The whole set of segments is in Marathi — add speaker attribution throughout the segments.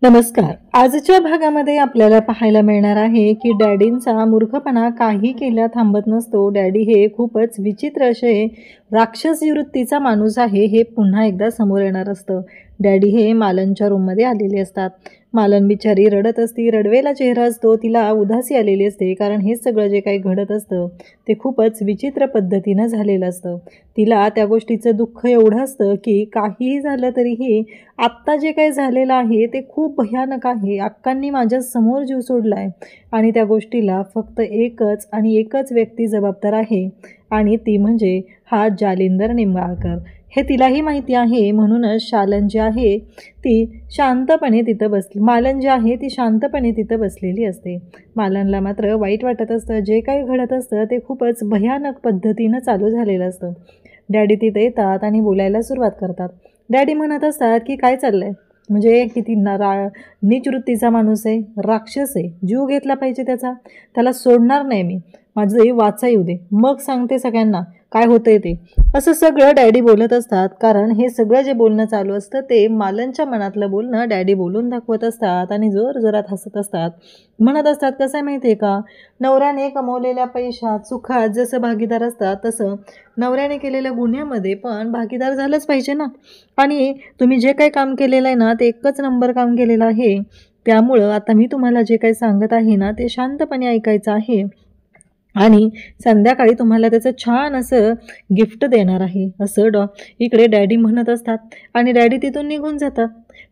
Speaker 1: नमस्कार. आजच्या भागामध्ये आपल्याला पाहायला मिळणार आहे की डॅडींचा मूर्खपणा काही केल्या थांबत नसतो. डॅडी हे खूपच विचित्र असे राक्षसी वृत्तीचा माणूस आहे हे पुन्हा एकदा समोर येणार असतं. डॅडी हे मालनच्या रूममध्ये आलेले असतात. मालन बिचारी रडत असती. रडवेला चेहरा असतो. तिला उदासी आलेली असते, कारण हे सगळं जे काही घडत असतं ते खूपच विचित्र पद्धतीनं झालेलं असतं. तिला त्या गोष्टीचं दुःख एवढं असतं की काहीही झालं तरीही आत्ता जे काही झालेलं आहे ते खूप भयानक आहे. अक्कांनी माझ्यासमोर जीव सोडला आहे आणि त्या गोष्टीला फक्त एकच आणि एकच व्यक्ती जबाबदार आहे, आणि ती म्हणजे हा जालिंदर निंबाळकर. हे तिलाही माहिती आहे. म्हणूनच शालन जी आहे ती शांतपणे तिथं बसली मालन जी आहे ती शांतपणे तिथं बसलेली असते. मालनला मात्र वाईट वाटत असतं. जे काही घडत असतं ते खूपच भयानक पद्धतीनं चालू झालेलं असतं. डॅडी तिथे येतात आणि बोलायला सुरुवात करतात. डॅडी म्हणत असतात की काय चाललं आहे, म्हणजे किती नीच वृत्तीचा माणूस आहे, राक्षस आहे, जीव घेतला पाहिजे त्याला सोडणार नाही मी, माझे वाचा येऊ दे, मग सांगते सगळ्यांना काय होतंय ते. असं सगळं डॅडी बोलत असतात, कारण हे सगळं जे बोलणं चालू असतं ते मालनच्या मनातलं बोलणं डॅडी बोलून दाखवत असतात आणि जोरजोरात हसत असतात. म्हणत असतात कसं आहे माहिती आहे का, नवऱ्याने कमवलेल्या पैशात सुखात जसं भागीदार असतात तसं नवऱ्याने केलेल्या गुन्ह्यामध्ये पण भागीदार झालंच पाहिजे ना. आणि तुम्ही जे काही काम केलेलं आहे ना ते एकच नंबर काम केलेलं आहे. त्यामुळं आता मी तुम्हाला जे काही सांगत आहे ना ते शांतपणे ऐकायचं आहे आणि संध्याकाळी तुम्हाला त्याचं छान असं गिफ्ट देणार आहे, असं इकडे डॅडी म्हणत असतात आणि डॅडी तिथून निघून जातात.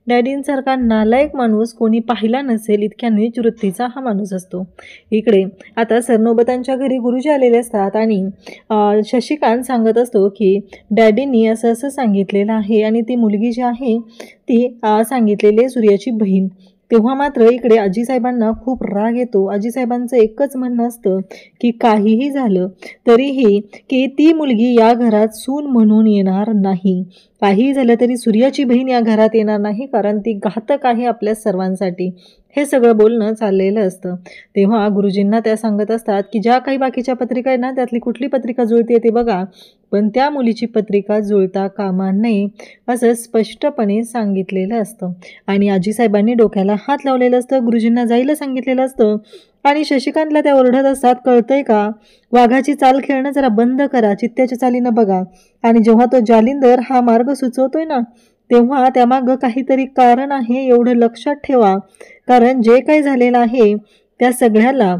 Speaker 1: डॅडींसारखा नालायक माणूस कोणी पाहिला नसेल, इतक्या नीच वृत्तीचा हा माणूस असतो. इकडे आता सरनोबतांच्या घरी गुरुजी आलेले असतात आणि शशिकांत सांगत असतो की डॅडींनी असं असं सांगितलेलं आहे आणि ती मुलगी जी आहे ती सांगितलेली सूर्याची बहीण. तेव्हा मात्र इकडे आजीसाहेबांना खूप राग येतो. आजीसाहेबांचं एकच म्हणणं असतं की काहीही झालं तरीही की ती मुलगी या घरात सून म्हणून येणार नाही. काहीही झालं तरी सूर्याची बहीण या घरात येणार नाही, कारण ती घातक आहे आपल्या सर्वांसाठी. हे सगळं बोलणं चाललेलं असतं. तेव्हा गुरुजींना त्या सांगत असतात की ज्या काही बाकीच्या पत्रिका आहेत ना त्यातली कुठली पत्रिका जुळते ते बघा, पण त्या मुलीची पत्रिका जुळता कामा नये असं स्पष्टपणे सांगितलेलं असतं. आणि आजीसाहेबांनी डोक्याला हात लावलेलं असतं. गुरुजींना जायला सांगितलेलं असतं आणि शशिकांतला त्या ओरडत असतात, कळतंय का, वाघाची चाल खेळणं जरा बंद करा, चित्त्याच्या चालीनं बघा. आणि जेव्हा तो जालिंदर हा मार्ग सुचवतोय ना तेव्हा त्यामागं काहीतरी कारण आहे, एवढं लक्षात ठेवा. कारण जे काही झालेलं आहे त्या सगळ्याला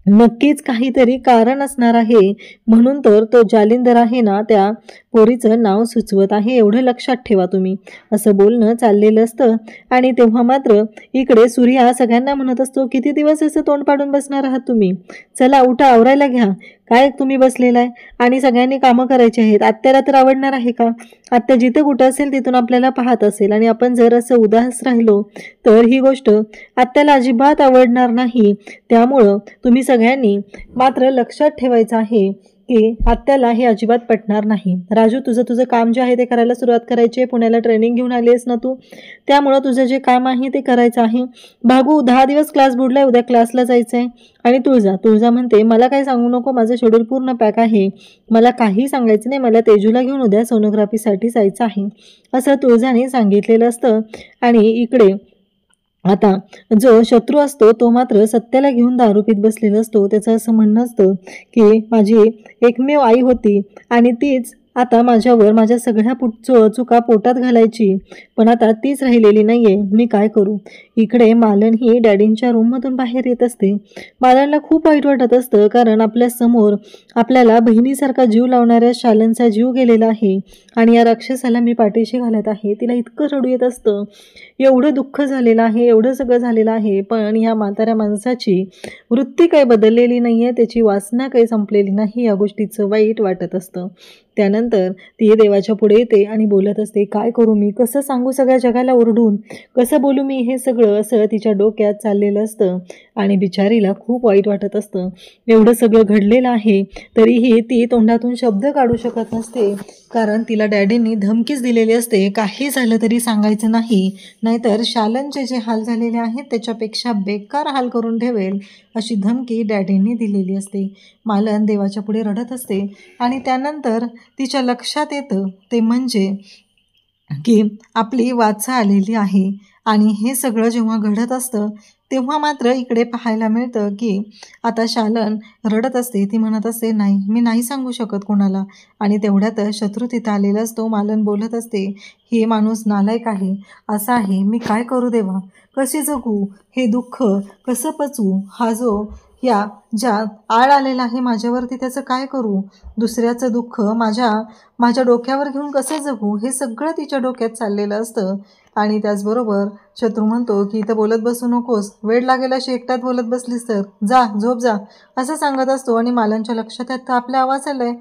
Speaker 1: नक्कीच काहीतरी कारण असणार आहे, म्हणून तर तो जालिंदर आहे ना त्या पोरीचं नाव सुचवत आहे, एवढं लक्षात ठेवा तुम्ही, असं बोलणं चाललेलं असतं. आणि तेव्हा मात्र इकडे सूर्या सगळ्यांना म्हणत असतो, किती दिवस असं तोंड पाडून बसणार आहात तुम्ही, चला उठा, आवरायला घ्या, काय तुम्ही बसलेला आहे आणि सगळ्यांनी कामं करायची आहेत. आत्याला तर आवडणार आहे का, आत्या जिथं कुठं असेल तिथून आपल्याला पाहत असेल आणि आपण जर असं उदास राहिलो तर ही गोष्ट आत्याला अजिबात आवडणार नाही. त्यामुळं तुम्ही सगळ्यांनी मात्र लक्षात ठेवायचं आहे की आत्याला हे अजिबात पटणार नाही. राजू, तुझं काम जे आहे ते करायला सुरुवात करायची आहे. पुण्याला ट्रेनिंग घेऊन आली आहेस ना तू, त्यामुळं तुझं जे काम आहे ते करायचं आहे. भागू 10 दिवस क्लास बुडलाय, उद्या क्लासला जायचं आहे. आणि तुळजा म्हणते, मला काय सांगू नको, माझं शेड्यूल पूर्ण पॅक आहे, मला काही सांगायचं नाही, मला तेजूला घेऊन उद्या सोनोग्राफीसाठी जायचं आहे, असं तुळजाने सांगितलेलं असतं. आणि इकडे आता जो शत्रू असतो तो मात्र सत्याला घेऊन दारू पीत बसलेला असतो. त्याचं असं म्हणणं असतं की माझी एकमेव आई होती आणि तीच आता माझ्यावर माझ्या सगळ्या चुका पोटात घालायची, पण आता तीच राहिलेली नाही आहे, मी काय करू. इकडे मालन ही डॅडींच्या रूममधून बाहेर येत असते. मालनला खूप वाईट वाटत असतं, कारण आपल्यासमोर आपल्याला बहिणीसारखा जीव लावणाऱ्या शालनचा जीव गेलेला आहे आणि या राक्षसाला मी पाठीशी घालत आहे. तिला इतकं रडू येत असतं, एवढं दुःख झालेलं आहे, एवढं सगळं झालेलं आहे, पण या म्हाताऱ्या माणसाची वृत्ती काही बदललेली नाही आहे, त्याची वासना काही संपलेली नाही. या गोष्टीचं वाईट वाटत असतं. त्यानंतर ती देवाच्या पुढे येते आणि बोलत असते, काय करू मी, कसं सांगू सगळ्या जगाला ओरडून, कसं बोलू मी हे सगळं, असं तिच्या डोक्यात चाललेलं असतं. आणि बिचारीला खूप वाईट वाटत असतं. एवढं सगळं घडलेलं आहे तरीही ती तोंडातून शब्द काढू शकत नसते, कारण तिला डॅडींनी धमकीच दिलेली असते, काही झालं तरी सांगायचं नाही, नाहीतर शालनचे जे हाल झालेले आहेत त्याच्यापेक्षा बेकार हाल करून ठेवेल, अशी धमकी डॅडींनी दिलेली असते. मालन देवाच्या पुढे रडत असते आणि त्यानंतर तिच्या लक्षात येतं ते म्हणजे की आपली वाचा आलेली आहे आणि हे सगळं जेव्हा घडत असतं तेव्हा मात्र इकडे पाहायला मिळतं की आता शालन रडत असते. ती म्हणत असते, नाही मी नाही सांगू शकत कोणाला. आणि तेवढ्यातच शत्रू तिथं आलेला असतो. मालन बोलत असते, हे माणूस नालायक आहे, असा आहे, मी काय करू देवा, कसे जगू, हे दुःख कसं पचवू, हा जो या ज्या आळ आलेला आहे माझ्यावरती त्याचं काय करू, दुसऱ्याचं दुःख माझ्या डोक्यावर घेऊन कसं जगू, हे सगळं तिच्या डोक्यात चाललेलं असतं. आणि त्याचबरोबर शत्रू म्हणतो की इथं बोलत बसू नकोस, वेळ लागेल अशी एकट्यात बोलत बसलीस तर जा झोप जा, असं सांगत असतो. आणि मालनच्या लक्षात येत आपला आवाज आलाय,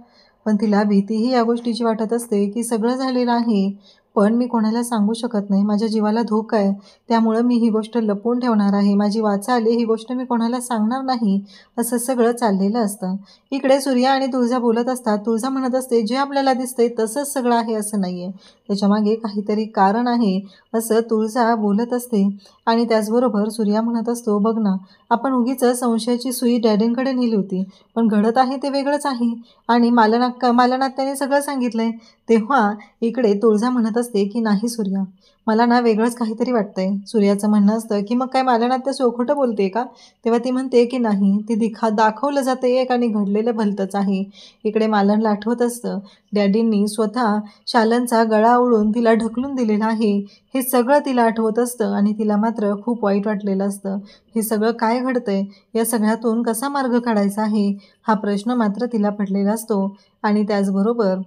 Speaker 1: पण तिला भीतीही या गोष्टीची वाटत असते की सगळं झालेलं आहे पण मी कोणाला सांगू शकत नाही, माझ्या जीवाला धोका आहे, त्यामुळं मी ही गोष्ट लपवून ठेवणार आहे, माझी वाचा आली, ही गोष्ट मी कोणाला सांगणार नाही, असं सगळं चाललेलं असतं. इकडे सूर्या आणि तुळजा बोलत असतात. तुळजा म्हणत असते, जे आपल्याला दिसतंय तसंच सगळं आहे असं नाही आहे, त्याच्यामागे काहीतरी कारण आहे, असं तुळजा बोलत असते. आणि त्याचबरोबर सूर्या म्हणत असतो, बघ ना, आपण उगीच संशयाची सुई डॅडींकडे नेली होती, पण घडत आहे ते वेगळंच आहे. आणि मालनात्याने सगळं सांगितलंय. तेव्हा इकडे तुळजा म्हणत असते की नाही सूर्या, मला ना वेगळंच काहीतरी वाटतंय. सूर्याचं म्हणणं असतं की मग काय मालनात्या खोटं बोलते का. तेव्हा ती म्हणते की नाही, ती दाखवलं जातं एक आणि घडलेलं भलतंच आहे. इकडे मालनला आठवत असतं, डॅडींनी स्वतः शालनचा गळा ओढून तिला ढकलून दिलेला आहे, हे सगळं तिला आठवत असतं. आणि तिला मात्र खूप वाईट वाटलेलं असतं. हे सगळं काय घडतंय, या सगळ्यातून कसा मार्ग काढायचा आहे, हा प्रश्न मात्र तिला पडलेला असतो. आणि त्याचबरोबर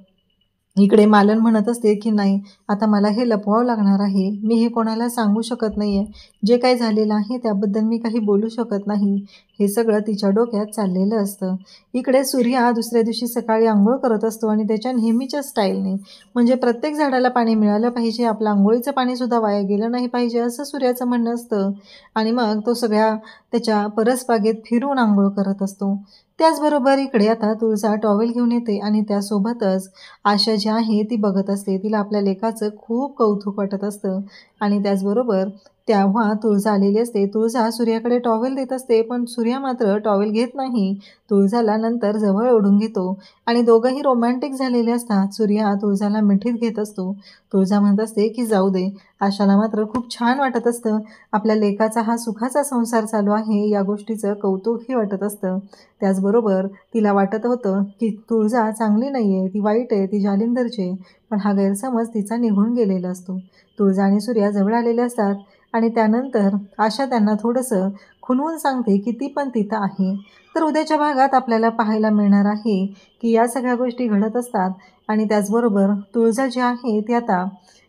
Speaker 1: इकडे मालन म्हणत असते की नाही, आता मला हे लपवावं लागणार आहे, मी हे कोणाला सांगू शकत नाही आहे, जे काही झालेलं आहे त्याबद्दल मी काही बोलू शकत नाही, हे सगळं तिच्या डोक्यात चाललेलं असतं. इकडे सूर्या दुसऱ्या दिवशी सकाळी आंघोळ करत असतो आणि त्याच्या नेहमीच्या स्टाईलने, म्हणजे प्रत्येक झाडाला पाणी मिळालं पाहिजे, आपलं आंघोळीचं पाणीसुद्धा वाया गेलं नाही पाहिजे, असं सूर्याचं म्हणणं असतं. आणि मग तो सगळ्या त्याच्या परसबागेत फिरून आंघोळ करत असतो. त्याचबरोबर इकडे आता तुळजा टॉवेल घेऊन येते आणि त्यासोबतच आशा जी आहे ती बघत असते. तिला आपल्या लेकाचं खूप कौतुक वाटत असतं. आणि त्याचबरोबर तेव्हा तुळजा आलेली असते. तुळजा सूर्याकडे टॉवेल देत असते, पण सूर्या मात्र टॉवेल घेत नाही, तुळजाला नंतर जवळ ओढून घेतो आणि दोघंही रोमॅन्टिक झालेले असतात. सूर्या तुळजाला मिठीत घेत असतो. तुळजा म्हणत असते की जाऊ दे. आशाला मात्र खूप छान वाटत असतं, आपल्या लेकाचा हा सुखाचा संसार चालू आहे, या गोष्टीचं कौतुकही वाटत असतं. त्याचबरोबर तिला वाटत होतं की तुळजा चांगली नाही आहे, ती वाईट आहे, ती जालिंदरची आहे, पण हा गैरसमज तिचा निघून गेलेला असतो. तुळजा आणि सूर्या जवळ आलेले असतात आणि त्यानंतर आशा त्यांना थोडंसं खुणवून सांगते की ती पण तिथं आहे. तर उद्याच्या भागात आपल्याला पाहायला मिळणार आहे की या सगळ्या गोष्टी घडत असतात. आणि त्याचबरोबर तुळजा जी आहे ती आता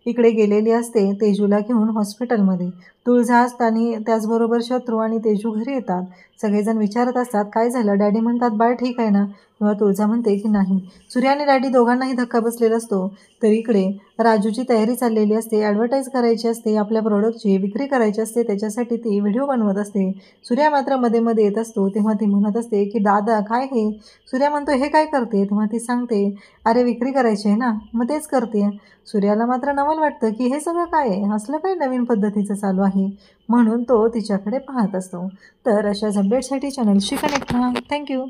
Speaker 1: इकडे गेलेली असते तेजूला घेऊन हॉस्पिटलमध्ये. तुळजा असताना त्याचबरोबर शत्रू आणि तेजू घरी येतात. सगळेजण विचारत असतात, काय झालं. डॅडी म्हणतात, बाळ ठीक आहे ना. तेव्हा तुळजा म्हणते की नाही. सूर्या आणि डॅडी दोघांनाही धक्का बसलेला असतो. तर इकडे राजूची तयारी चाललेली असते, ॲडव्हर्टाईज करायची असते, आपल्या प्रोडक्टची विक्री करायची असते, त्याच्यासाठी ती व्हिडिओ बनवत असते. सूर्या मात्र मध्ये मध्ये येत असतो. तेव्हा ती म्हणत असते की दादा काय हे. सूर्या म्हणतो, हे काय करते. तेव्हा ती सांगते, अरे विक्री करायची आहे ना, मग तेच करते. सूर्याला मात्र नवल वाटतं की हे सगळं काय आहे, असलं काय नवीन पद्धतीचं चालू आहे, म्हणून तो तिच्याकडे पाहत असतो. तर अशाच अपडेटसाठी चॅनलशी कनेक्ट राहा. थँक्यू.